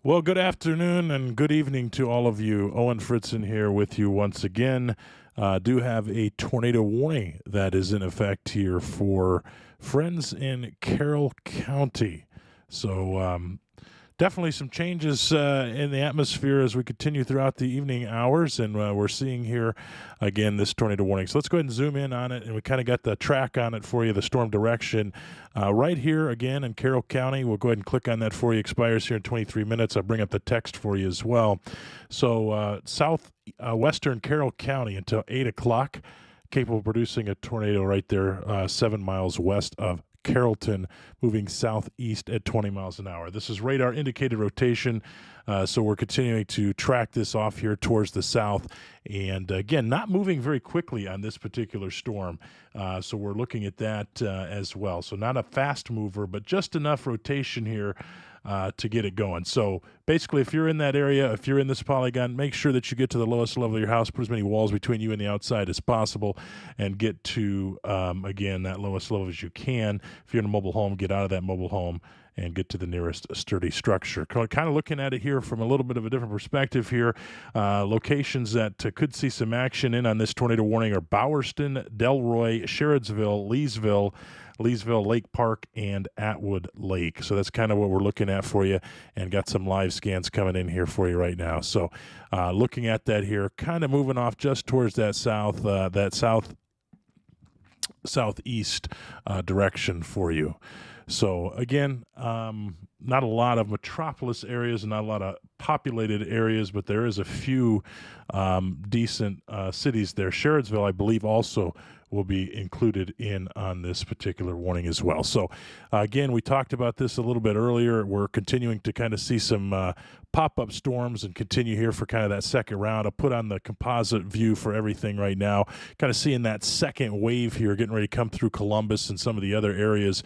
Well, good afternoon and good evening to all of you. Owen Fritzen here with you once again. Do have a tornado warning that is in effect here for friends in Carroll County. So, definitely some changes in the atmosphere as we continue throughout the evening hours, and we're seeing here again this tornado warning. So let's go ahead and zoom in on it, and we kind of got the track on it for you, the storm direction right here again in Carroll County. We'll go ahead and click on that for you. Expires here in 23 minutes. I'll bring up the text for you as well. So southwestern Carroll County until 8 o'clock, capable of producing a tornado right there 7 miles west of Carrollton, moving southeast at 20 miles an hour. This is radar indicated rotation, so we're continuing to track this off here towards the south. And again, not moving very quickly on this particular storm, so we're looking at that as well. So not a fast mover, but just enough rotation here to get it going. So basically, if you're in that area, if you're in this polygon, make sure that you get to the lowest level of your house, put as many walls between you and the outside as possible, and get to, again, that lowest level as you can. If you're in a mobile home, get out of that mobile home and get to the nearest sturdy structure. Kind of looking at it here from a little bit of a different perspective here. Locations that could see some action in on this tornado warning are Bowerston, Delroy, Sherrodsville, Leesville Lake Park, and Atwood Lake. So that's kind of what we're looking at for you, and got some live scans coming in here for you right now. So looking at that here, kind of moving off just towards that southeast direction for you. So again, not a lot of metropolis areas, not a lot of populated areas, but there is a few decent cities there. Sherrodsville, I believe, also will be included in on this particular warning as well. So again, we talked about this a little bit earlier. We're continuing to kind of see some pop-up storms and continue here for kind of that second round. I'll put on the composite view for everything right now, kind of seeing that second wave here getting ready to come through Columbus and some of the other areas.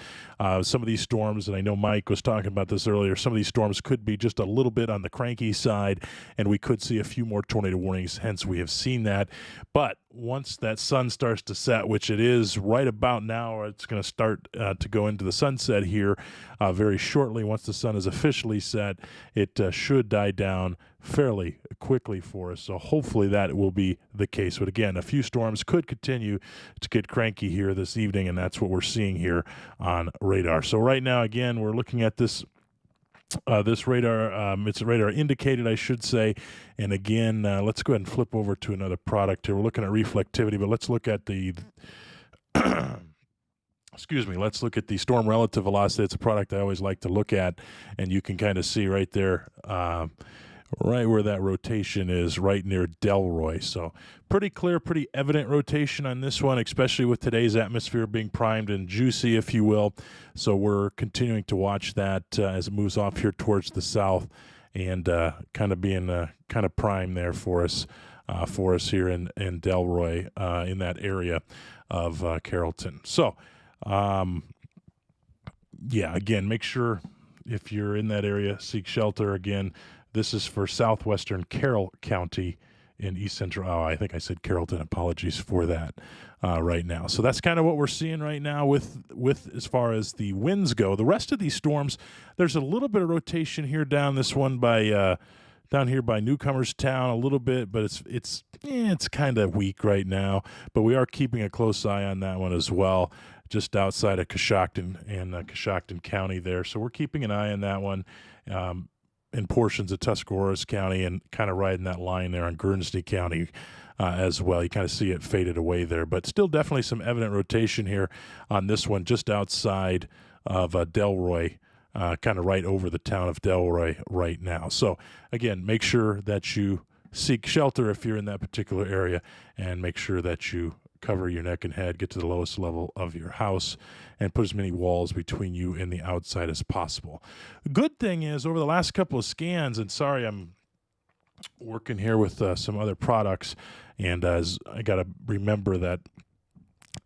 Some of these storms, and I know Mike was talking about this earlier, some of these storms could be just a little bit on the cranky side, and we could see a few more tornado warnings, hence we have seen that. But once that sun starts to set, which it is right about now, or it's going to start to go into the sunset here very shortly. Once the sun is officially set, it should die down fairly quickly for us. So hopefully that will be the case. But again, a few storms could continue to get cranky here this evening, and that's what we're seeing here on radar. So right now, again, we're looking at this radar, it's a radar indicated, I should say. And again, let's go ahead and flip over to another product here. We're looking at reflectivity, but let's look at the let's look at the storm relative velocity. It's a product I always like to look at, and you can kind of see right there, right where that rotation is, right near Delroy. So pretty clear, pretty evident rotation on this one, especially with today's atmosphere being primed and juicy, if you will. So we're continuing to watch that as it moves off here towards the south, and kind of being kind of prime there for us here in Delroy, in that area of Carrollton. So yeah, again, make sure if you're in that area, seek shelter. Again, this is for southwestern Carroll County in east central. Oh, I think I said Carrollton. Apologies for that right now. So that's kind of what we're seeing right now with as far as the winds go. The rest of these storms, there's a little bit of rotation here down this one by down here by Newcomers Town a little bit, but it's kind of weak right now. But we are keeping a close eye on that one as well, just outside of Coshocton and Coshocton County there. So we're keeping an eye on that one. In portions of Tuscarawas County, and kind of riding that line there on Guernsey County as well. You kind of see it faded away there, but still definitely some evident rotation here on this one, just outside of Delroy, kind of right over the town of Delroy right now. So again, make sure that you seek shelter if you're in that particular area, and make sure that you cover your neck and head, get to the lowest level of your house, and put as many walls between you and the outside as possible. The good thing is, over the last couple of scans, and sorry, I'm working here with some other products, and as I got to remember that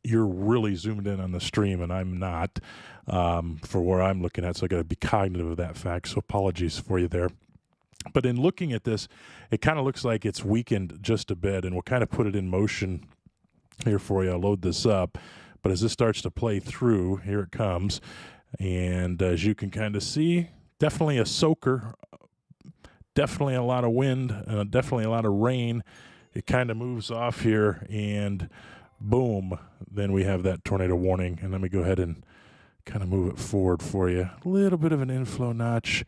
you're really zoomed in on the stream, and I'm not for where I'm looking at, so I got to be cognitive of that fact, so apologies for you there. But in looking at this, it kind of looks like it's weakened just a bit, and we'll kind of put it in motion here for you. I'll load this up, but as this starts to play through, here it comes, and as you can kind of see, definitely a soaker definitely a lot of wind, definitely a lot of rain. It kind of moves off here, and boom, then we have that tornado warning. And let me go ahead and kind of move it forward for you. A little bit of an inflow notch.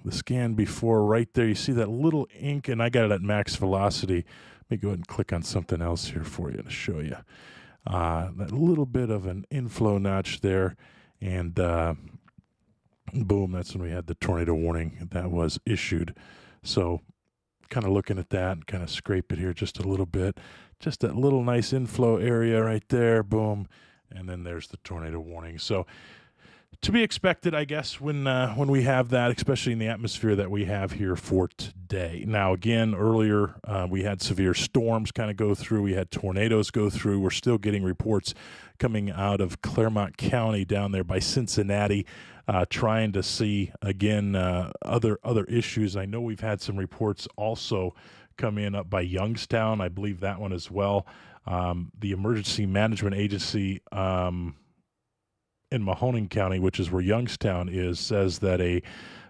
The scan before right there, you see that little ink, and I got it at max velocity. Let me go ahead and click on something else here for you to show you. That little bit of an inflow notch there, and boom, that's when we had the tornado warning that was issued. So kind of looking at that and kind of scrape it here just a little bit. Just that little nice inflow area right there, boom, and then there's the tornado warning. So to be expected, I guess, when we have that, especially in the atmosphere that we have here for today. Now, again, earlier we had severe storms kind of go through. We had tornadoes go through. We're still getting reports coming out of Claremont County down there by Cincinnati, trying to see, again, other issues. I know we've had some reports also come in up by Youngstown. I believe that one as well. The Emergency Management Agency in Mahoning County, which is where Youngstown is, says that a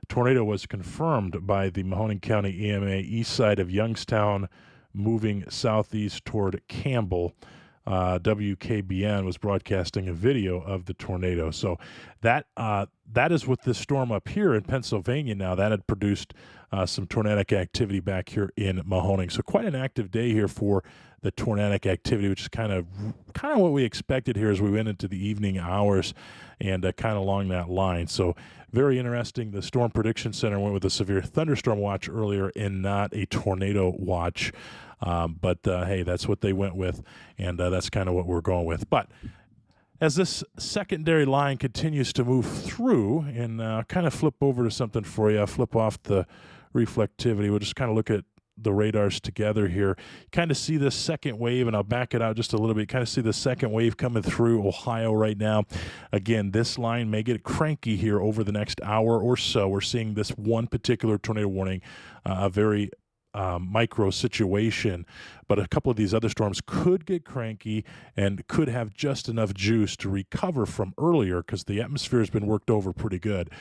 tornado was confirmed by the Mahoning County EMA east side of Youngstown, moving southeast toward Campbell. WKBN was broadcasting a video of the tornado. So that is with this storm up here in Pennsylvania now. That had produced some tornadic activity back here in Mahoning. So quite an active day here for the tornadic activity, which is kind of what we expected here as we went into the evening hours, and kind of along that line. So very interesting. The Storm Prediction Center went with a severe thunderstorm watch earlier and not a tornado watch. But hey, that's what they went with, and that's kind of what we're going with. But as this secondary line continues to move through, and kind of flip over to something for you, I'll flip off the reflectivity. We'll just kind of look at the radars together here. Kind of see this second wave, and I'll back it out just a little bit. Kind of see the second wave coming through Ohio right now. Again, this line may get cranky here over the next hour or so. We're seeing this one particular tornado warning, a very micro situation, but a couple of these other storms could get cranky and could have just enough juice to recover from earlier, because the atmosphere has been worked over pretty good,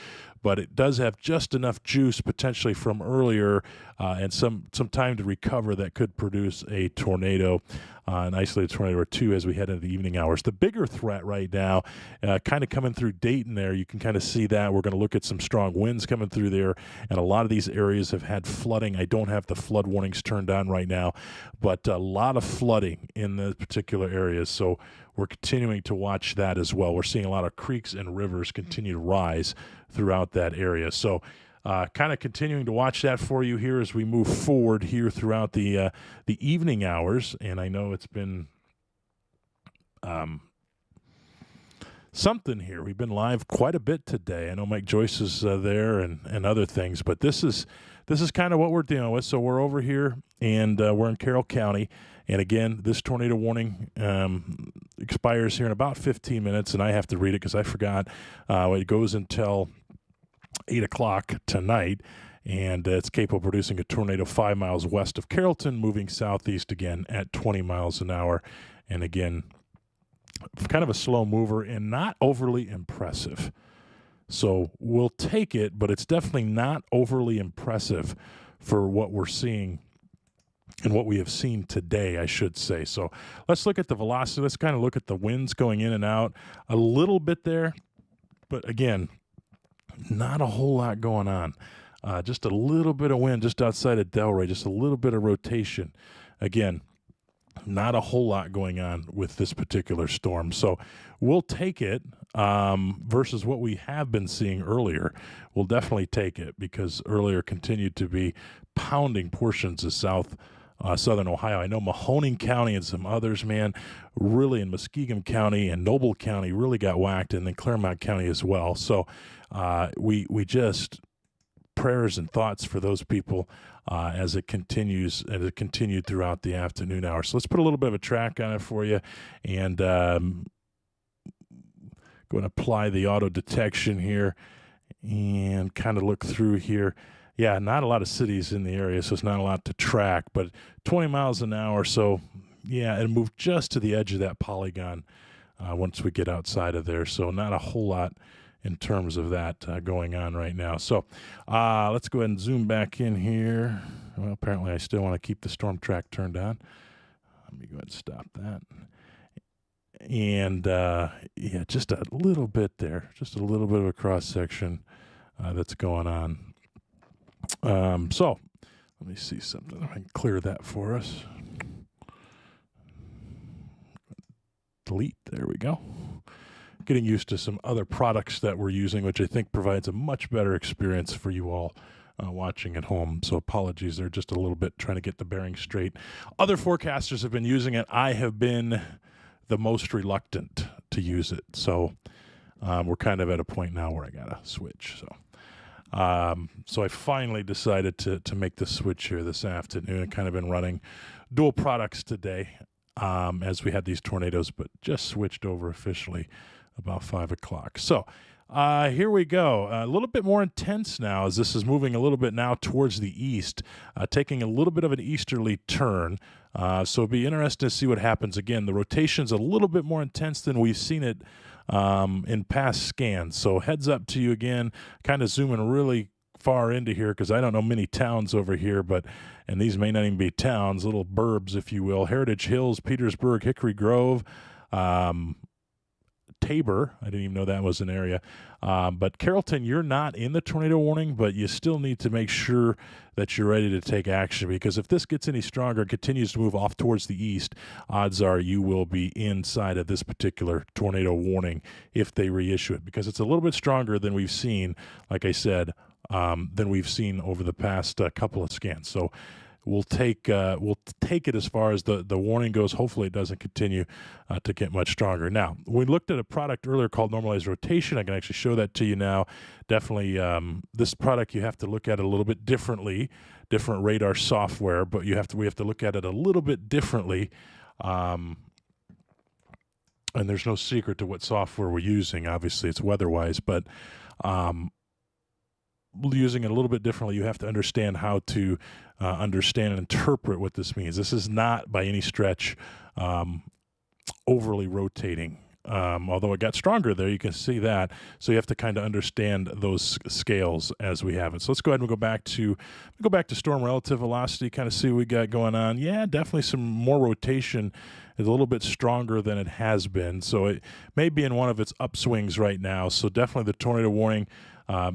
but it does have just enough juice potentially from earlier and some time to recover that could produce a tornado, an isolated tornado or two as we head into the evening hours. The bigger threat right now, kind of coming through Dayton there, you can kind of see that. We're going to look at some strong winds coming through there, and a lot of these areas have had flooding. I don't have the flood warnings turned on right now, but a lot of flooding in the particular areas, so we're continuing to watch that as well. We're seeing a lot of creeks and rivers continue to rise throughout that area, so kind of continuing to watch that for you here as we move forward here throughout the evening hours. And I know it's been something here. We've been live quite a bit today. I know Mike Joyce is there and other things, but this is kind of what we're dealing with. So we're over here, and we're in Carroll County. And again, this tornado warning expires here in about 15 minutes, and I have to read it because I forgot. It goes until 8 o'clock tonight, and it's capable of producing a tornado 5 miles west of Carrollton, moving southeast again at 20 miles an hour. And again, kind of a slow mover and not overly impressive. So we'll take it, but it's definitely not overly impressive for what we're seeing and what we have seen today, I should say. So let's look at the velocity. Let's kind of look at the winds going in and out a little bit there. But again, not a whole lot going on. Just a little bit of wind just outside of Delray, just a little bit of rotation. Again, not a whole lot going on with this particular storm. So we'll take it versus what we have been seeing earlier. We'll definitely take it, because earlier continued to be pounding portions of southern Ohio. I know Mahoning County and some others, man, really in Muskingum County and Noble County really got whacked, and then Claremont County as well. So we just prayers and thoughts for those people as it continues, and it continued throughout the afternoon hours. So let's put a little bit of a track on it for you, and go and apply the auto detection here and kind of look through here. Yeah, not a lot of cities in the area, so it's not a lot to track, but 20 miles an hour. So yeah, it moved just to the edge of that polygon once we get outside of there. So not a whole lot in terms of that going on right now. So let's go ahead and zoom back in here. Well, apparently I still want to keep the storm track turned on. Let me go ahead and stop that. And yeah, just a little bit there, just a little bit of a cross section that's going on. So let me see something. I can clear that for us. Delete. There we go. Getting used to some other products that we're using, which I think provides a much better experience for you all watching at home. So apologies, they're just a little bit trying to get the bearings straight. Other forecasters have been using it. I have been the most reluctant to use it. So we're kind of at a point now where I got to switch. So I finally decided to make the switch here this afternoon. I've kind of been running dual products today as we had these tornadoes, but just switched over officially about 5 o'clock. So here we go. A little bit more intense now as this is moving a little bit now towards the east, taking a little bit of an easterly turn. So it'll be interesting to see what happens. Again, the rotation's a little bit more intense than we've seen it in past scans. So heads up to you again, kind of zooming really far into here because I don't know many towns over here, and these may not even be towns, little burbs, if you will. Heritage Hills, Petersburg, Hickory Grove, Tabor. I didn't even know that was an area. But Carrollton, you're not in the tornado warning, but you still need to make sure that you're ready to take action because if this gets any stronger, continues to move off towards the east, odds are you will be inside of this particular tornado warning if they reissue it because it's a little bit stronger than we've seen, like I said, than we've seen over the past couple of scans. So we'll take it as far as the warning goes. Hopefully it doesn't continue to get much stronger. Now, we looked at a product earlier called Normalized Rotation. I can actually show that to you now. Definitely this product you have to look at it a little bit differently, different radar software, but we have to look at it a little bit differently. And there's no secret to what software we're using. Obviously, it's WeatherWise, but using it a little bit differently, you have to understand how to understand and interpret what this means. This is not by any stretch overly rotating. Although it got stronger there, you can see that. So you have to kind of understand those scales as we have it. So let's go ahead and go back to storm relative velocity, kind of see what we got going on. Yeah, definitely some more rotation. It's a little bit stronger than it has been. So it may be in one of its upswings right now. So definitely the tornado warning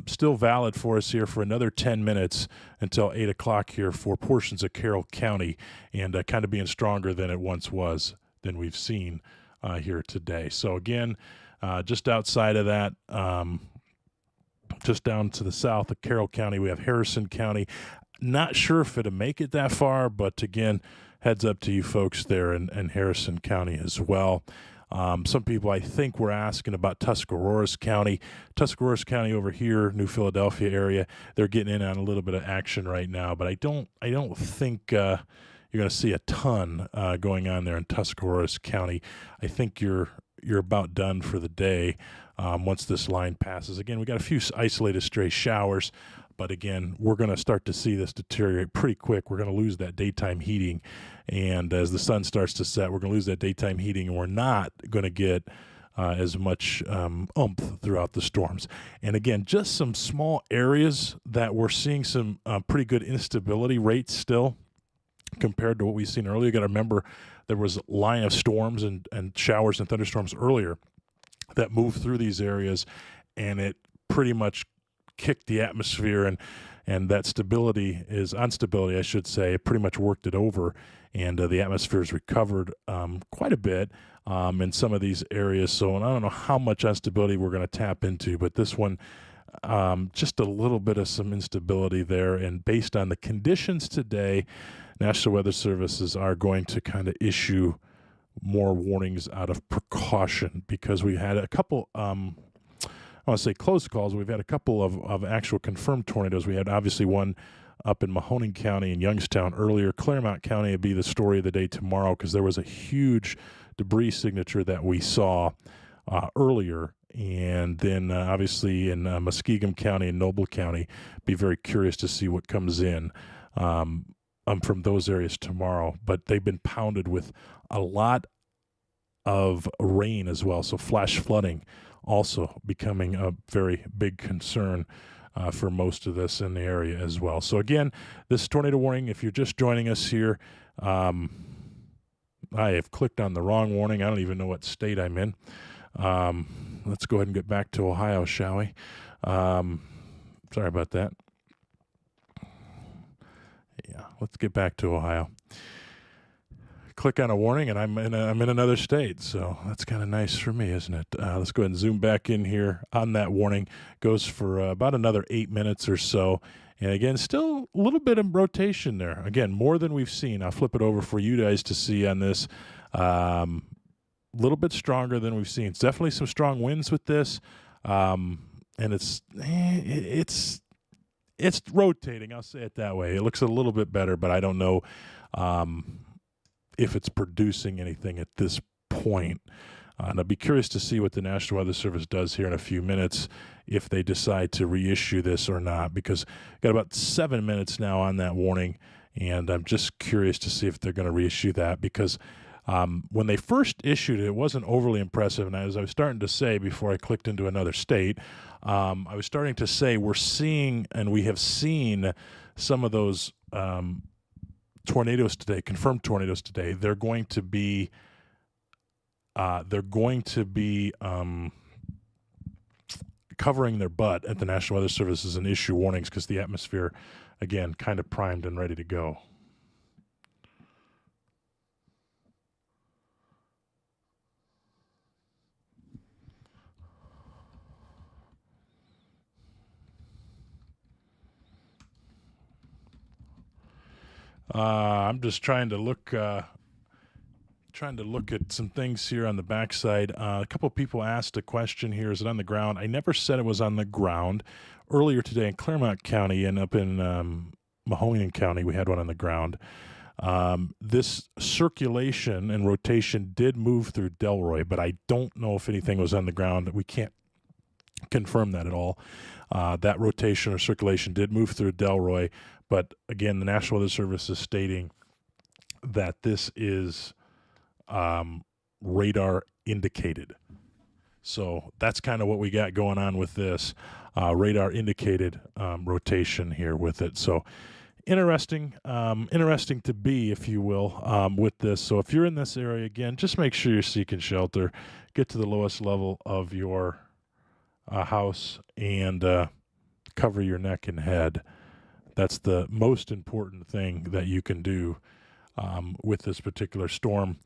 still valid for us here for another 10 minutes until 8 o'clock here for portions of Carroll County and kind of being stronger than it once was, than we've seen here today. So again, just outside of that, just down to the south of Carroll County, we have Harrison County. Not sure if it'll make it that far, but again, heads up to you folks there in Harrison County as well. Some people, I think, were asking about Tuscarawas County. Tuscarawas County over here, New Philadelphia area, they're getting in on a little bit of action right now, but I don't think you're going to see a ton going on there in Tuscarawas County. I think you're about done for the day once this line passes. Again, we got a few isolated stray showers, but again, we're going to start to see this deteriorate pretty quick. We're going to lose that daytime heating, and as the sun starts to set, we're going to lose that daytime heating, and we're not going to get as much oomph throughout the storms. And again, just some small areas that we're seeing some pretty good instability rates still compared to what we've seen earlier. You got to remember there was a line of storms and showers and thunderstorms earlier that moved through these areas, and it pretty much kicked the atmosphere, and that instability, I should say, pretty much worked it over, and the atmosphere's recovered quite a bit in some of these areas. So, and I don't know how much instability we're going to tap into, but this one, just a little bit of some instability there. And based on the conditions today, National Weather Services are going to kind of issue more warnings out of precaution because we had a couple, I want to say close calls. We've had a couple of actual confirmed tornadoes. We had obviously one up in Mahoning County and Youngstown earlier. Claremont County would be the story of the day tomorrow because there was a huge debris signature that we saw earlier. And then obviously in Muskingum County and Noble County, be very curious to see what comes in from those areas tomorrow. But they've been pounded with a lot of rain as well, so flash flooding also becoming a very big concern for most of this in the area as well. So again, this tornado warning, if you're just joining us here, I have clicked on the wrong warning. I don't even know what state I'm in. Let's go ahead and get back to Ohio, shall we? Sorry about that. Yeah, let's get back to Ohio. Click on a warning, and I'm in another state, so that's kind of nice for me, isn't it? Let's go ahead and zoom back in here on that warning. Goes for about another 8 minutes or so. And again, still a little bit of rotation there. Again, more than we've seen. I'll flip it over for you guys to see on this. A little bit stronger than we've seen. It's definitely some strong winds with this, and it's rotating. I'll say it that way. It looks a little bit better, but I don't know if it's producing anything at this point. And I'll be curious to see what the National Weather Service does here in a few minutes, if they decide to reissue this or not, because got about 7 minutes now on that warning, and I'm just curious to see if they're going to reissue that, because when they first issued it, it wasn't overly impressive. And as I was starting to say before I clicked into another state, I was starting to say we're seeing, and we have seen some of those tornadoes today, confirmed tornadoes today. They're going to be covering their butt at the National Weather Service and issue warnings, because the atmosphere, again, kind of primed and ready to go. I'm just trying to look at some things here on the backside. A couple of people asked a question here: is it on the ground? I never said it was on the ground. Earlier today in Claremont County and up in Mahoning County, we had one on the ground. This circulation and rotation did move through Delroy, but I don't know if anything was on the ground. We can't confirm that at all. That rotation or circulation did move through Delroy, but again, the National Weather Service is stating that this is radar indicated. So that's kind of what we got going on with this radar indicated rotation here with it. So interesting to be, if you will, with this. So if you're in this area, again, just make sure you're seeking shelter, get to the lowest level of your house, and cover your neck and head. That's the most important thing that you can do with this particular storm.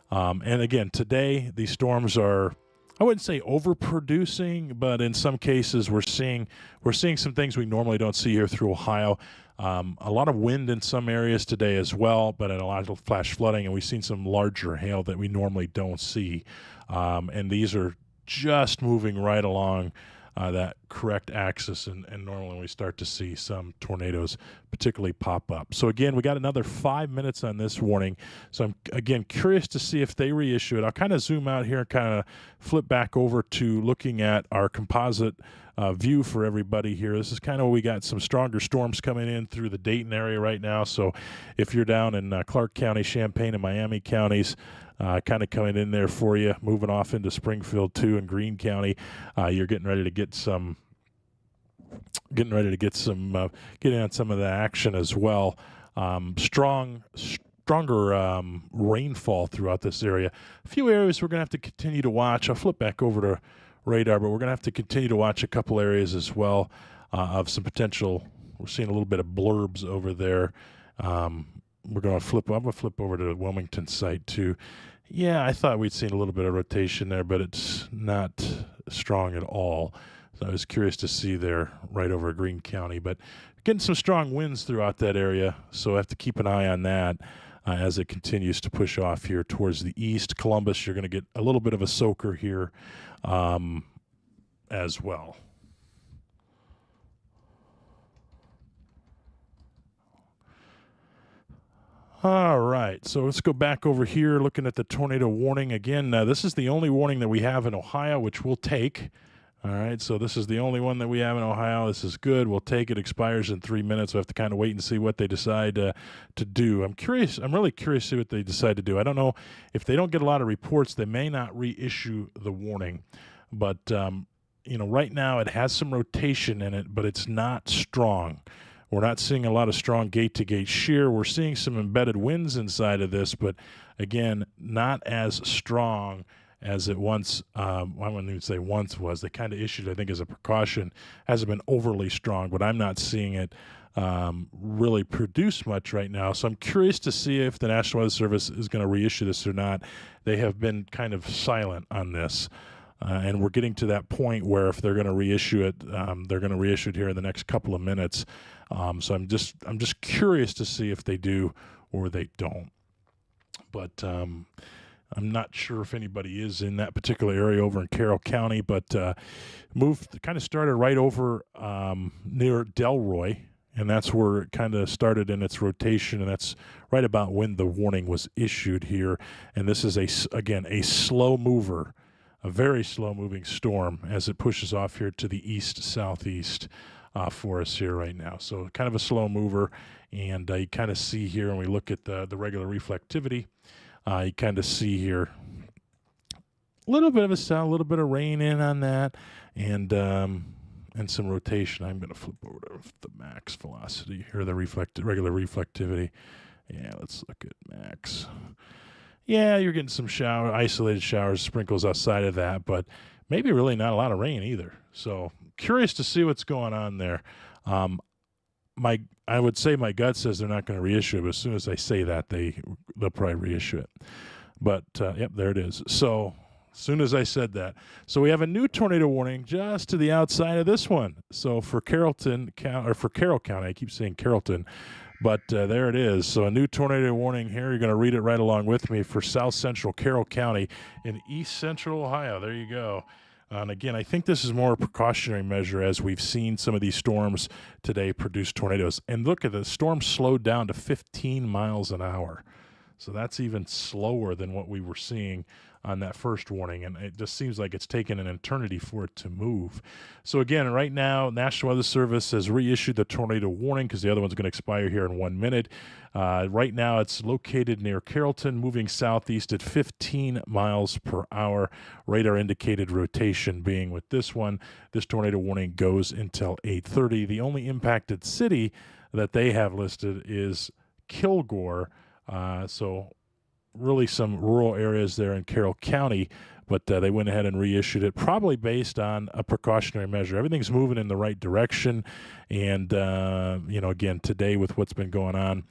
And again, today, these storms are, I wouldn't say overproducing, but in some cases we're seeing some things we normally don't see here through Ohio. A lot of wind in some areas today as well, but a lot of flash flooding, and we've seen some larger hail that we normally don't see. And these are just moving right along that correct axis, and normally we start to see some tornadoes particularly pop up. So again, we got another 5 minutes on this warning. So I'm, again, curious to see if they reissue it. I'll kind of zoom out here and kind of flip back over to looking at our composite view for everybody here. This is kind of, we got some stronger storms coming in through the Dayton area right now. So if you're down in Clark County, Champaign, and Miami counties, kind of coming in there for you, moving off into Springfield too, and Greene County, you're getting ready to get some, getting on some of the action as well. Stronger rainfall throughout this area. A few areas we're going to have to continue to watch. I'll flip back over to radar, but we're going to have to continue to watch a couple areas as well of some potential. We're seeing a little bit of blurbs over there. We're going to flip. I'm going to flip over to the Wilmington site too. Yeah, I thought we'd seen a little bit of rotation there, but it's not strong at all. So I was curious to see there right over Greene County, but getting some strong winds throughout that area. So I have to keep an eye on that as it continues to push off here towards the east. Columbus, you're going to get a little bit of a soaker here as well. All right, so let's go back over here looking at the tornado warning. Again, this is the only warning that we have in Ohio, which we'll take. All right, so this is the only one that we have in Ohio. This is good. We'll take it. Expires in 3 minutes. We'll have to kind of wait and see what they decide to do. I'm curious. I'm really curious to see what they decide to do. I don't know if they don't get a lot of reports, they may not reissue the warning. But right now it has some rotation in it, but it's not strong. We're not seeing a lot of strong gate-to-gate shear. We're seeing some embedded winds inside of this, but again, not as strong as it once, I wouldn't even say once was. They kind of issued, I think, as a precaution. Hasn't been overly strong, but I'm not seeing it really produce much right now. So I'm curious to see if the National Weather Service is going to reissue this or not. They have been kind of silent on this. And we're getting to that point where if they're going to reissue it, they're going to reissue it here in the next couple of minutes. So I'm just curious to see if they do or they don't. But I'm not sure if anybody is in that particular area over in Carroll County, but kind of started right over near Delroy, and that's where it kind of started in its rotation, and that's right about when the warning was issued here. And this is, again, a slow mover. A very slow-moving storm as it pushes off here to the east-southeast for us here right now. So kind of a slow mover, and you kind of see here when we look at the regular reflectivity, you kind of see here a little bit of a sound, a little bit of rain in on that, and some rotation. I'm going to flip over to the max velocity here, the regular reflectivity. Yeah, let's look at max. Yeah, you're getting some isolated showers, sprinkles outside of that, but maybe really not a lot of rain either. So curious to see what's going on there. I would say my gut says they're not going to reissue it, but as soon as I say that, they'll probably reissue it. But, yep, there it is. So as soon as I said that. So we have a new tornado warning just to the outside of this one. So for Carroll County, I keep saying Carrollton, but there it is. So a new tornado warning here. You're going to read it right along with me for south central Carroll County in east central Ohio. There you go. And again, I think this is more a precautionary measure as we've seen some of these storms today produce tornadoes. And look at the storm slowed down to 15 miles an hour. So that's even slower than what we were seeing on that first warning, and it just seems like it's taken an eternity for it to move. So again, right now, National Weather Service has reissued the tornado warning because the other one's going to expire here in 1 minute. Right now, it's located near Carrollton, moving southeast at 15 miles per hour. Radar indicated rotation being with this one. This tornado warning goes until 8:30. The only impacted city that they have listed is Kilgore. So really some rural areas there in Carroll County, but they went ahead and reissued it, probably based on a precautionary measure. Everything's moving in the right direction, and again, today with what's been going on,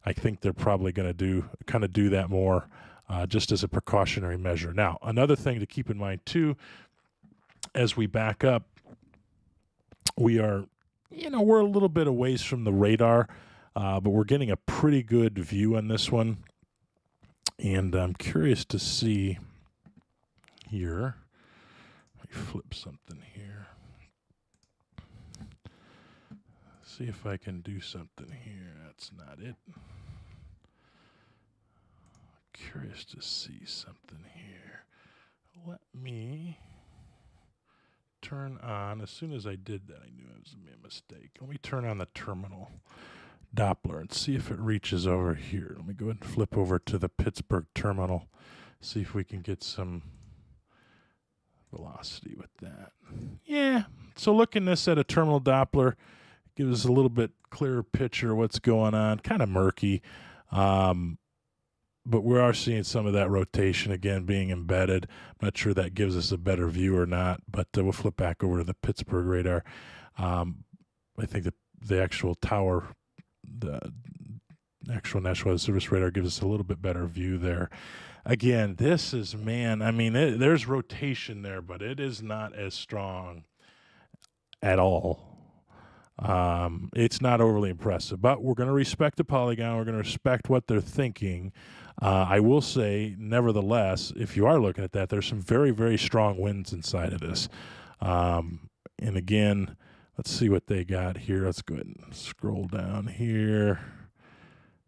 I think they're probably going to do that more just as a precautionary measure. Now, another thing to keep in mind too, as we back up, we're a little bit a ways from the radar, but we're getting a pretty good view on this one. And I'm curious to see here. Let me flip something here. See if I can do something here. That's not it. Curious to see something here. Let me turn on. As soon as I did that, I knew it was a mistake. Let me turn on the terminal Doppler and see if it reaches over here. Let me go ahead and flip over to the Pittsburgh terminal, see if we can get some velocity with that. Yeah, so looking this at a terminal Doppler gives us a little bit clearer picture of what's going on. Kind of murky, but we are seeing some of that rotation again being embedded. I'm not sure that gives us a better view or not, but we'll flip back over to the Pittsburgh radar. I think the actual tower, the actual National Weather Service radar gives us a little bit better view there. Again, this is, there's rotation there, but it is not as strong at all. It's not overly impressive, but we're going to respect the polygon. We're going to respect what they're thinking. I will say, nevertheless, if you are looking at that, there's some very, very strong winds inside of this. And again, let's see what they got here. Let's go ahead and scroll down here.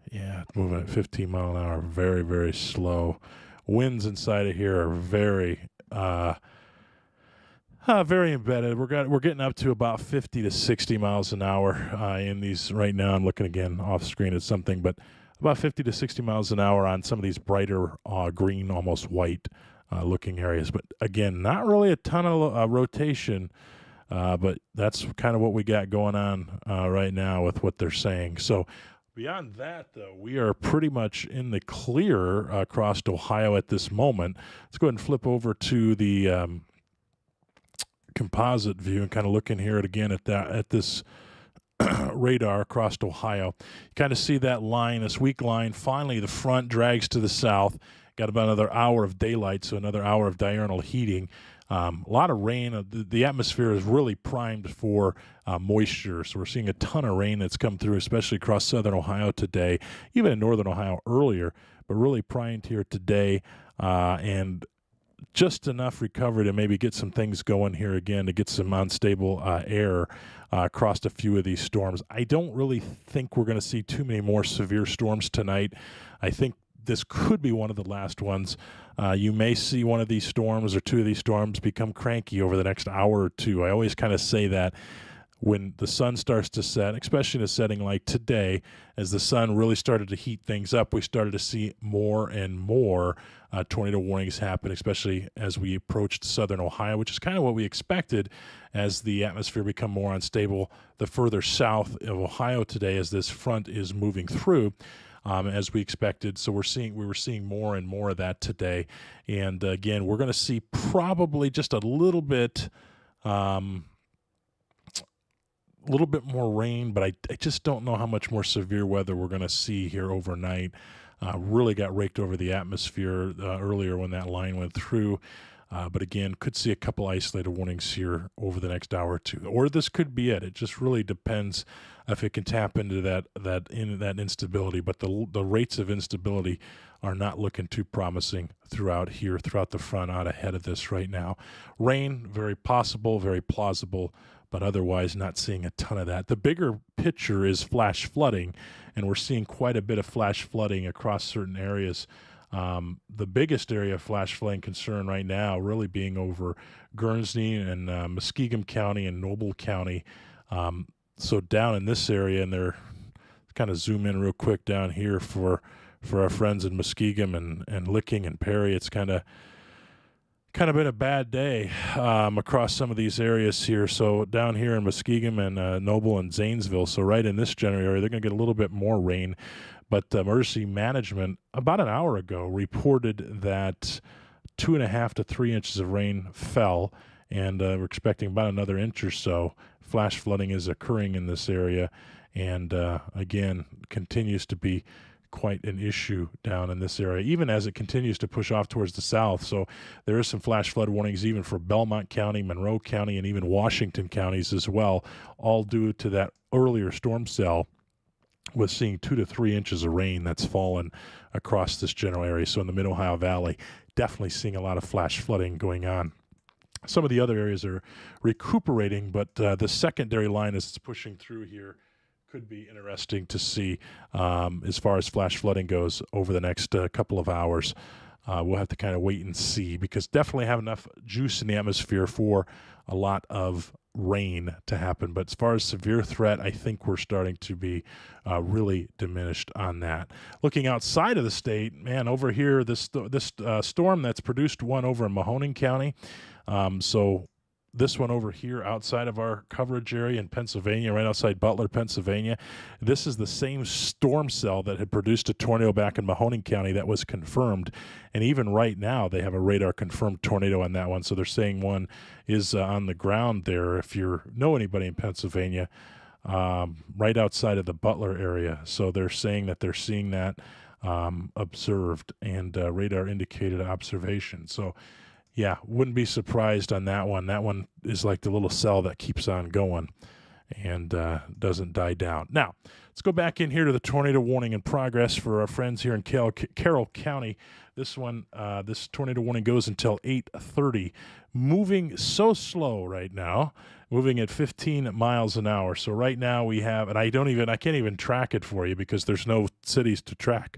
Yeah, moving at 15 mile an hour, very, very slow. Winds inside of here are very, very embedded. We're getting up to about 50 to 60 miles an hour in these right now. I'm looking again off screen at something, but about 50 to 60 miles an hour on some of these brighter green, almost white looking areas. But again, not really a ton of rotation, but that's kind of what we got going on right now with what they're saying. So beyond that, though, we are pretty much in the clear across Ohio at this moment. Let's go ahead and flip over to the composite view and kind of look in here again at this radar across Ohio. You kind of see that line, this weak line. Finally, the front drags to the south. Got about another hour of daylight, so another hour of diurnal heating. A lot of rain. The atmosphere is really primed for moisture, so we're seeing a ton of rain that's come through, especially across southern Ohio today, even in northern Ohio earlier, but really primed here today, and just enough recovery to maybe get some things going here again, to get some unstable air across a few of these storms. I don't really think we're going to see too many more severe storms tonight. I think this could be one of the last ones. You may see one of these storms or two of these storms become cranky over the next hour or two. I always kind of say that when the sun starts to set, especially in a setting like today, as the sun really started to heat things up, we started to see more and more tornado warnings happen, especially as we approached southern Ohio, which is kind of what we expected as the atmosphere become more unstable the further south of Ohio today as this front is moving through. As we expected. So we were seeing more and more of that today. And again, we're going to see probably just a little bit more rain, but I just don't know how much more severe weather we're going to see here overnight. Really got raked over the atmosphere earlier when that line went through. But again, could see a couple isolated warnings here over the next hour or two, or this could be it. It just really depends if it can tap into that instability. But the rates of instability are not looking too promising throughout the front out ahead of this right now. Rain, very possible, very plausible, but otherwise not seeing a ton of that. The bigger picture is flash flooding, and we're seeing quite a bit of flash flooding across certain areas. The biggest area of flash flooding concern right now really being over Guernsey and Muskingum County and Noble County. So down in this area, and they're kind of zoom in real quick down here for our friends in Muskingum and Licking and Perry. It's kind of been a bad day across some of these areas here. So down here in Muskingum and Noble and Zanesville, so right in this general area, they're going to get a little bit more rain. But emergency management about an hour ago reported that 2.5 to 3 inches of rain fell, and we're expecting about another inch or so. Flash flooding is occurring in this area, and again, continues to be quite an issue down in this area, even as it continues to push off towards the south. So there is some flash flood warnings even for Belmont County, Monroe County, and even Washington counties as well, all due to that earlier storm cell with seeing 2 to 3 inches of rain that's fallen across this general area. So in the Mid-Ohio Valley, definitely seeing a lot of flash flooding going on. Some of the other areas are recuperating, but the secondary line as it's pushing through here could be interesting to see as far as flash flooding goes over the next couple of hours. We'll have to kind of wait and see, because definitely have enough juice in the atmosphere for a lot of rain to happen. But as far as severe threat, I think we're starting to be really diminished on that. Looking outside of the state, man, over here, this storm that's produced one over in Mahoning County. So this one over here outside of our coverage area in Pennsylvania, right outside Butler, Pennsylvania, this is the same storm cell that had produced a tornado back in Mahoning County that was confirmed. And even right now, they have a radar confirmed tornado on that one. So they're saying one is on the ground there, if you know anybody in Pennsylvania, right outside of the Butler area. So they're saying that they're seeing that observed and radar indicated observation. So yeah, wouldn't be surprised on that one. That one is like the little cell that keeps on going and doesn't die down. Now, let's go back in here to the tornado warning in progress for our friends here in Carroll County. This one, this tornado warning goes until 8:30. Moving so slow right now, moving at 15 miles an hour. So right now we have, and I can't even track it for you because there's no cities to track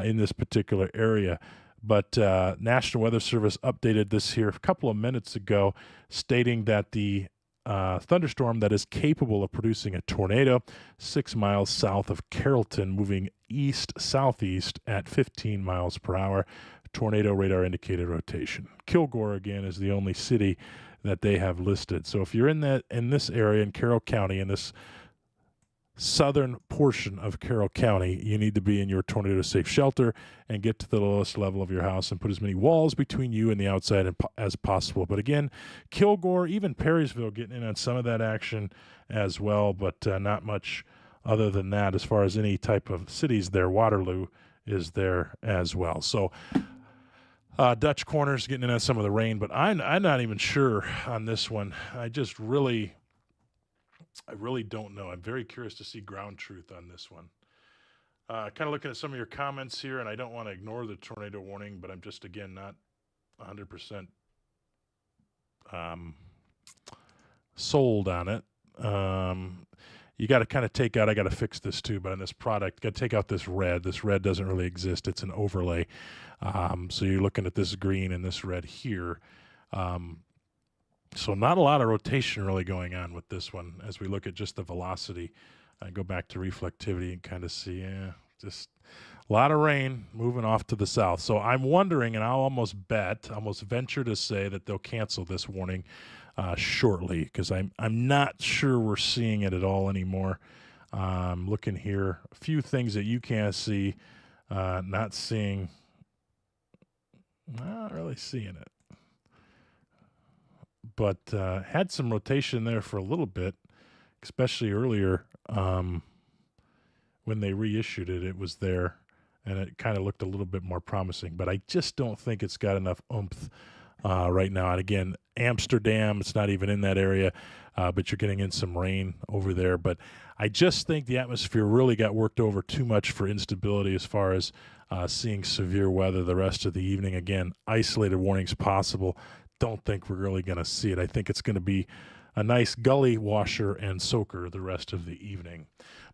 in this particular area. But National Weather Service updated this here a couple of minutes ago, stating that the thunderstorm that is capable of producing a tornado 6 miles south of Carrollton, moving east-southeast at 15 miles per hour, tornado radar indicated rotation. Kilgore, again, is the only city that they have listed. So if you're in this area in Carroll County, in this southern portion of Carroll County, you need to be in your tornado safe shelter and get to the lowest level of your house and put as many walls between you and the outside as possible. But again, Kilgore, even Perrysville getting in on some of that action as well, but not much other than that as far as any type of cities there. Waterloo is there as well. So Dutch Corners getting in on some of the rain, but I'm not even sure on this one. I really don't know. I'm very curious to see ground truth on this one. Kind of looking at some of your comments here, and I don't want to ignore the tornado warning, but I'm just, again, not 100% sold on it. You got to kind of take out, I got to fix this too, but on this product, got to take out this red. This red doesn't really exist. It's an overlay. So you're looking at this green and this red here. So not a lot of rotation really going on with this one as we look at just the velocity. I go back to reflectivity and kind of see, just a lot of rain moving off to the south. So I'm wondering, and I'll almost venture to say that they'll cancel this warning shortly, because I'm not sure we're seeing it at all anymore. Looking here, a few things that you can't see, not really seeing it. But had some rotation there for a little bit, especially earlier when they reissued it. It was there, and it kind of looked a little bit more promising. But I just don't think it's got enough oomph right now. And again, Amsterdam, it's not even in that area, but you're getting in some rain over there. But I just think the atmosphere really got worked over too much for instability as far as seeing severe weather the rest of the evening. Again, isolated warnings possible. Don't think we're really going to see it. I think it's going to be a nice gully washer and soaker the rest of the evening.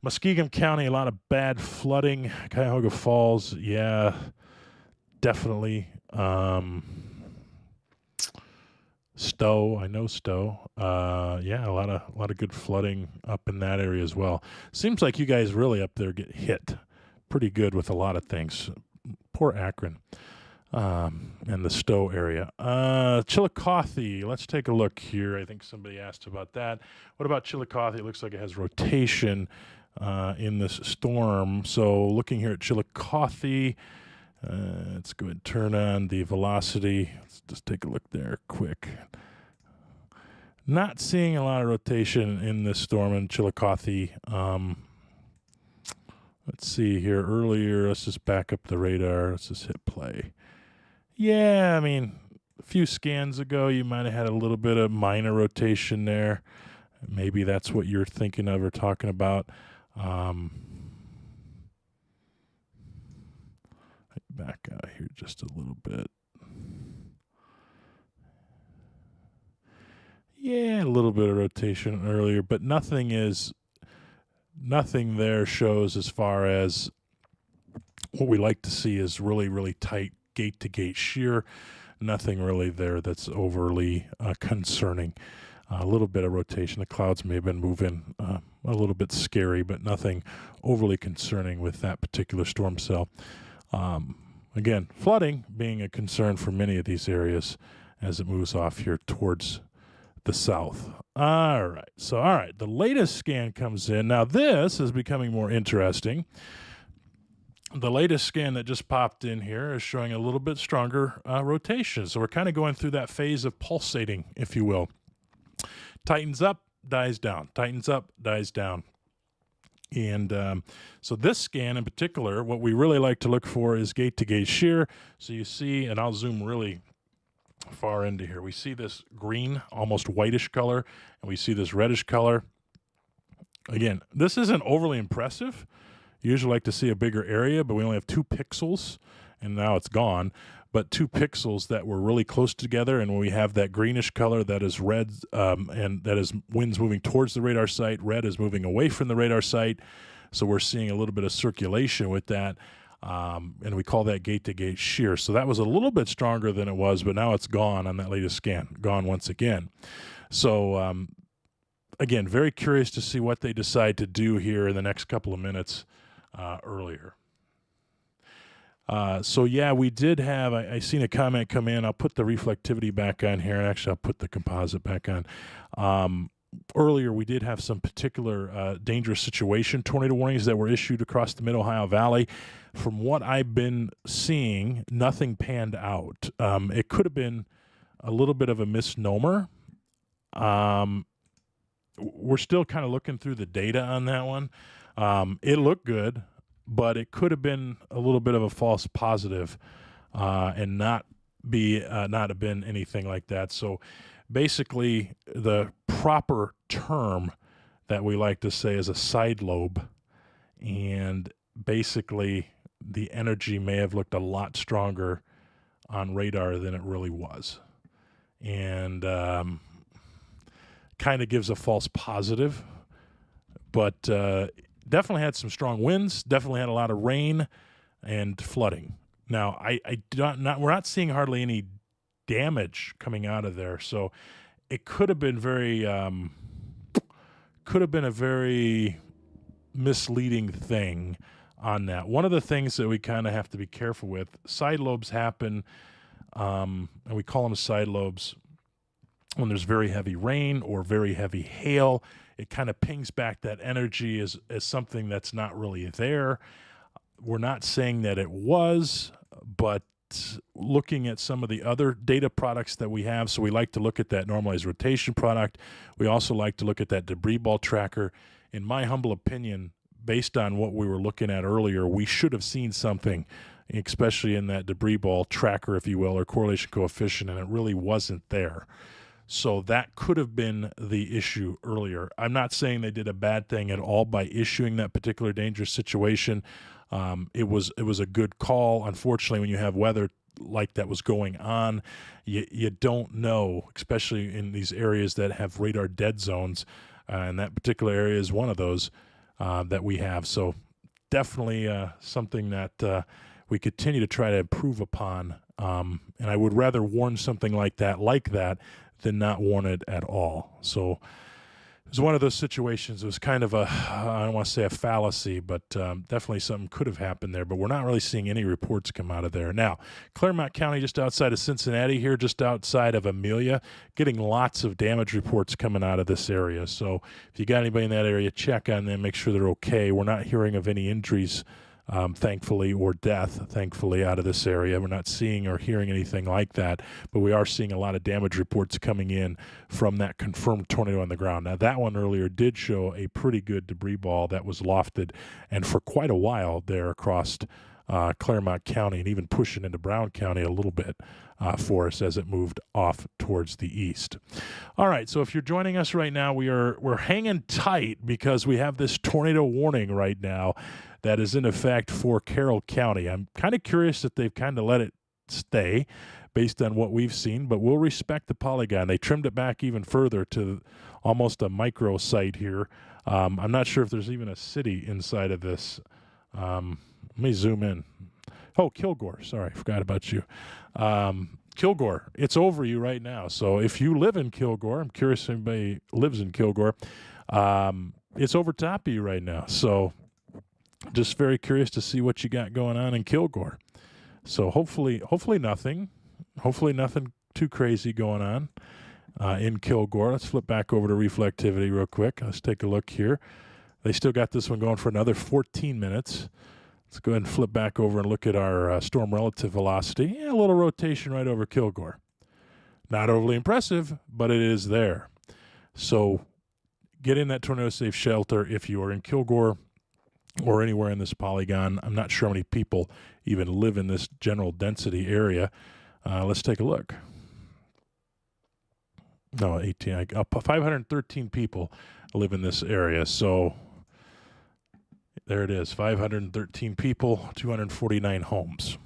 Muskingum County, a lot of bad flooding. Cuyahoga Falls, yeah, definitely. Stowe, I know Stowe. Yeah, a lot of good flooding up in that area as well. Seems like you guys really up there get hit pretty good with a lot of things. Poor Akron. And the Stowe area. Chillicothe, let's take a look here. I think somebody asked about that. What about Chillicothe? It looks like it has rotation in this storm. So looking here at Chillicothe, let's go ahead and turn on the velocity. Let's just take a look there quick. Not seeing a lot of rotation in this storm in Chillicothe. Let's see here earlier. Let's just back up the radar. Let's just hit play. Yeah, I mean, a few scans ago, you might have had a little bit of minor rotation there. Maybe that's what you're thinking of or talking about. Back out here just a little bit. Yeah, a little bit of rotation earlier, but nothing there shows as far as what we like to see is really, really tight gate-to-gate shear. Nothing really there that's overly concerning. A little bit of rotation. The clouds may have been moving a little bit scary, but nothing overly concerning with that particular storm cell. Again, flooding being a concern for many of these areas as it moves off here towards the south. All right, the latest scan comes in. Now this is becoming more interesting. The latest scan that just popped in here is showing a little bit stronger rotation. So we're kind of going through that phase of pulsating, if you will. Tightens up, dies down. Tightens up, dies down. And so this scan in particular, what we really like to look for is gate-to-gate shear. So you see, and I'll zoom really far into here. We see this green, almost whitish color, and we see this reddish color. Again, this isn't overly impressive. You usually like to see a bigger area, but we only have 2 pixels, and now it's gone. But 2 pixels that were really close together, and when we have that greenish color, that is red, and that is winds moving towards the radar site. Red is moving away from the radar site, so we're seeing a little bit of circulation with that, and we call that gate-to-gate shear. So that was a little bit stronger than it was, but now it's gone on that latest scan, gone once again. So again, very curious to see what they decide to do here in the next couple of minutes earlier. So yeah, we did have. I seen a comment come in. I'll put the reflectivity back on here. Actually, I'll put the composite back on. Earlier, we did have some particular dangerous situation tornado warnings that were issued across the Mid-Ohio Valley. From what I've been seeing, nothing panned out. It could have been a little bit of a misnomer. We're still kind of looking through the data on that one. It looked good, but it could have been a little bit of a false positive and not have been anything like that. So basically, the proper term that we like to say is a side lobe, and basically the energy may have looked a lot stronger on radar than it really was, and kind of gives a false positive, but definitely had some strong winds, definitely had a lot of rain and flooding. Now, we're not seeing hardly any damage coming out of there, so it could have been a very misleading thing on that. One of the things that we kind of have to be careful with, side lobes happen, and we call them side lobes when there's very heavy rain or very heavy hail. It kind of pings back that energy as something that's not really there. We're not saying that it was, but looking at some of the other data products that we have, so we like to look at that normalized rotation product. We also like to look at that debris ball tracker. In my humble opinion, based on what we were looking at earlier, we should have seen something, especially in that debris ball tracker, if you will, or correlation coefficient, and it really wasn't there. So that could have been the issue earlier. I'm not saying they did a bad thing at all by issuing that particular dangerous situation. It was a good call. Unfortunately, when you have weather like that was going on, you don't know, especially in these areas that have radar dead zones, and that particular area is one of those that we have. So definitely something that we continue to try to improve upon. And I would rather warn something like that than not warn it at all. So it was one of those situations. It was kind of I don't want to say a fallacy, but definitely something could have happened there. But we're not really seeing any reports come out of there. Now, Claremont County, just outside of Cincinnati here, just outside of Amelia, getting lots of damage reports coming out of this area. So if you got anybody in that area, check on them, make sure they're okay. We're not hearing of any injuries, thankfully, or death, thankfully, out of this area. We're not seeing or hearing anything like that, but we are seeing a lot of damage reports coming in from that confirmed tornado on the ground. Now, that one earlier did show a pretty good debris ball that was lofted, and for quite a while there across Claremont County, and even pushing into Brown County a little bit for us as it moved off towards the east. All right, so if you're joining us right now, we're hanging tight because we have this tornado warning right now that is in effect for Carroll County. I'm kind of curious that they've kind of let it stay based on what we've seen, but we'll respect the polygon. They trimmed it back even further to almost a micro site here. I'm not sure if there's even a city inside of this. Let me zoom in. Oh, Kilgore. Sorry, I forgot about you. Kilgore, it's over you right now. So if you live in Kilgore, I'm curious if anybody lives in Kilgore, it's over top of you right now. So just very curious to see what you got going on in Kilgore. So hopefully nothing too crazy going on in Kilgore. Let's flip back over to reflectivity real quick. Let's take a look here. They still got this one going for another 14 minutes. Let's go ahead and flip back over and look at our storm relative velocity. Yeah, a little rotation right over Kilgore. Not overly impressive, but it is there. So get in that tornado safe shelter if you are in Kilgore or anywhere in this polygon. I'm not sure how many people even live in this general density area. Let's take a look. No, 513 people live in this area. So there it is, 513 people, 249 homes.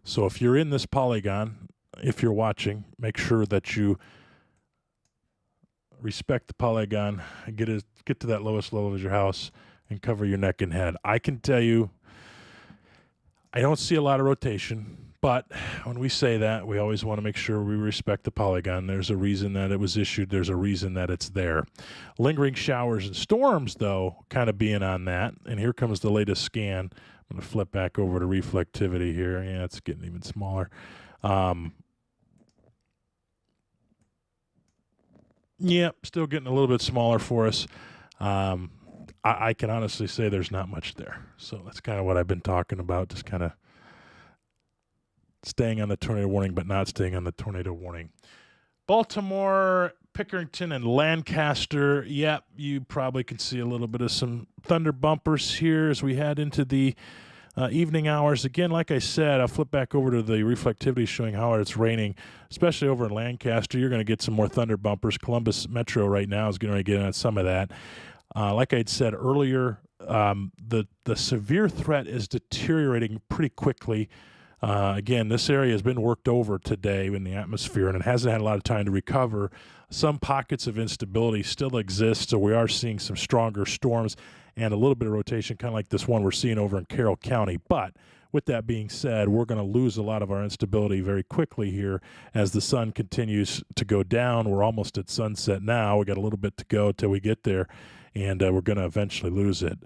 So if you're in this polygon, if you're watching, make sure that you respect the polygon and get to that lowest level of your house and cover your neck and head. I can tell you, I don't see a lot of rotation, but when we say that, we always want to make sure we respect the polygon. There's a reason that it was issued. There's a reason that it's there. Lingering showers and storms, though, kind of being on that. And here comes the latest scan I'm going to flip back over to reflectivity here. Yeah, it's getting even smaller. Yeah, still getting a little bit smaller for us. I can honestly say there's not much there. So that's kind of what I've been talking about, just kind of staying on the tornado warning, but not staying on the tornado warning. Baltimore, Pickerington, and Lancaster. Yep, you probably can see a little bit of some thunder bumpers here as we head into the evening hours. Again, like I said, I'll flip back over to the reflectivity showing how hard it's raining, especially over in Lancaster. You're going to get some more thunder bumpers. Columbus Metro right now is going to get on some of that. Like I'd said earlier, the severe threat is deteriorating pretty quickly. Again, this area has been worked over today in the atmosphere, and it hasn't had a lot of time to recover. Some pockets of instability still exist, so we are seeing some stronger storms and a little bit of rotation, kind of like this one we're seeing over in Carroll County. But with that being said, we're going to lose a lot of our instability very quickly here as the sun continues to go down. We're almost at sunset now. We got a little bit to go till we get there, and we're going to eventually lose it.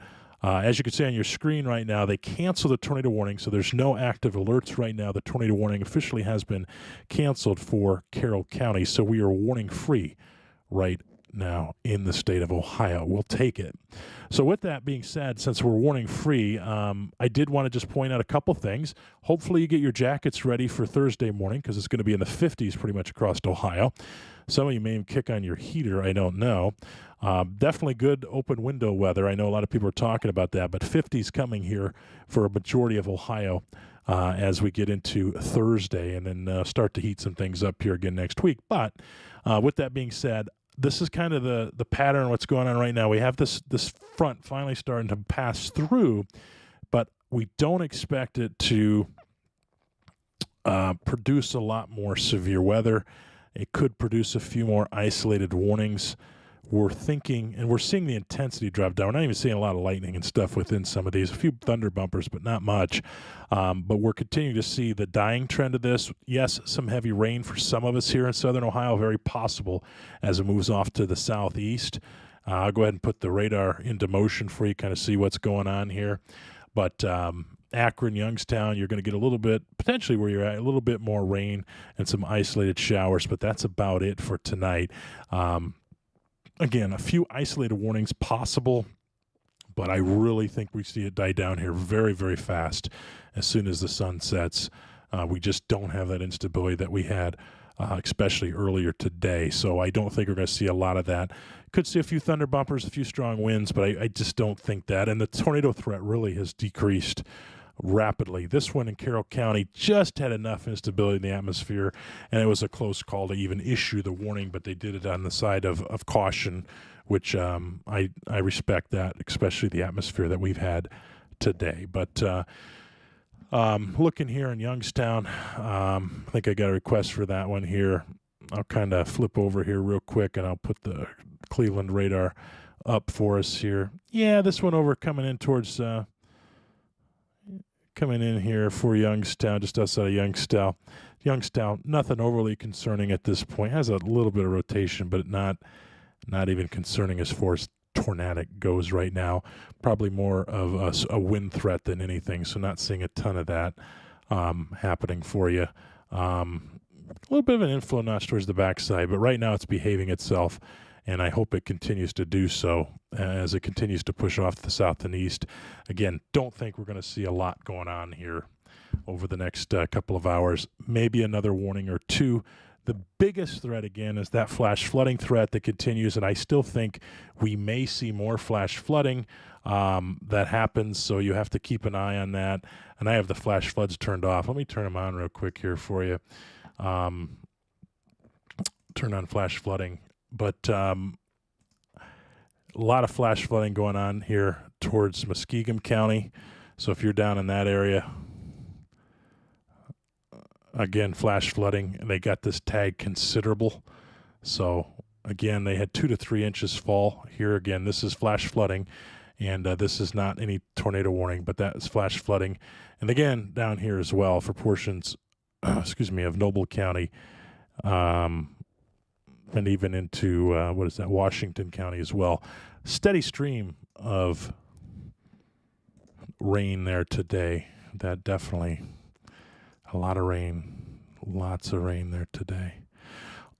As you can see on your screen right now, they canceled the tornado warning, so there's no active alerts right now. The tornado warning officially has been canceled for Carroll County, so we are warning free right now in the state of Ohio. We'll take it. So with that being said, since we're warning free, I did want to just point out a couple things. Hopefully you get your jackets ready for Thursday morning because it's going to be in the 50s pretty much across Ohio. Some of you may even kick on your heater. I don't know. Definitely good open window weather. I know a lot of people are talking about that, but 50s coming here for a majority of Ohio as we get into Thursday and then start to heat some things up here again next week. But with that being said, this is kind of the pattern what's going on right now. We have this front finally starting to pass through, but we don't expect it to produce a lot more severe weather. It could produce a few more isolated warnings. We're thinking, and we're seeing the intensity drop down. We're not even seeing a lot of lightning and stuff within some of these. A few thunder bumpers, but not much. But we're continuing to see the dying trend of this. Yes, some heavy rain for some of us here in southern Ohio, very possible as it moves off to the southeast. I'll go ahead and put the radar into motion for you, kind of see what's going on here. But Akron, Youngstown, you're going to get a little bit, potentially where you're at, a little bit more rain and some isolated showers, but that's about it for tonight. Again, a few isolated warnings possible, but I really think we see it die down here very, very fast as soon as the sun sets. We just don't have that instability that we had, especially earlier today. So I don't think we're going to see a lot of that. Could see a few thunder bumpers, a few strong winds, but I just don't think that. And the tornado threat really has decreased rapidly. This one in Carroll County just had enough instability in the atmosphere, and it was a close call to even issue the warning, but they did it on the side of caution, which I respect that, especially the atmosphere that we've had today. But looking here in Youngstown, I think I got a request for that one here. I'll kind of flip over here real quick, and I'll put the Cleveland radar up for us here. Yeah, this one over coming in towards coming in here for Youngstown, just outside of Youngstown. Youngstown, nothing overly concerning at this point. Has a little bit of rotation, but not even concerning as far as tornadic goes right now. Probably more of a wind threat than anything, so not seeing a ton of that happening for you. A little bit of an inflow notch towards the backside, but right now it's behaving itself, and I hope it continues to do so as it continues to push off to the south and east. Again, don't think we're going to see a lot going on here over the next couple of hours. Maybe another warning or two. The biggest threat, again, is that flash flooding threat that continues, and I still think we may see more flash flooding that happens, so you have to keep an eye on that. And I have the flash floods turned off. Let me turn them on real quick here for you. Turn on flash flooding. But a lot of flash flooding going on here towards Muskingum County. So if you're down in that area, again, flash flooding, and they got this tag considerable. So again, they had 2 to 3 inches fall here. Again, this is flash flooding, and this is not any tornado warning, but that is flash flooding. And again, down here as well for portions, of Noble County, and even into, Washington County as well. Steady stream of rain there today. That definitely, a lot of rain, lots of rain there today.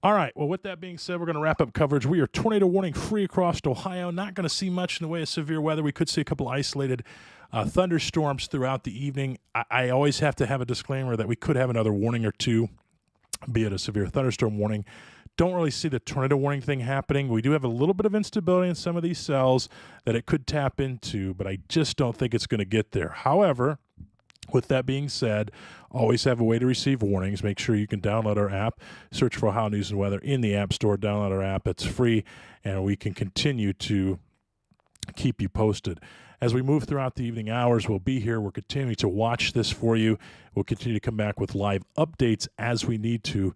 All right, well, with that being said, we're going to wrap up coverage. We are tornado warning free across Ohio. Not going to see much in the way of severe weather. We could see a couple isolated thunderstorms throughout the evening. I always have to have a disclaimer that we could have another warning or two, be it a severe thunderstorm warning. Don't really see the tornado warning thing happening. We do have a little bit of instability in some of these cells that it could tap into, but I just don't think it's going to get there. However, with that being said, always have a way to receive warnings. Make sure you can download our app, search for Ohio News and Weather in the App Store, download our app. It's free, and we can continue to keep you posted. As we move throughout the evening hours, we'll be here. We're continuing to watch this for you. We'll continue to come back with live updates as we need to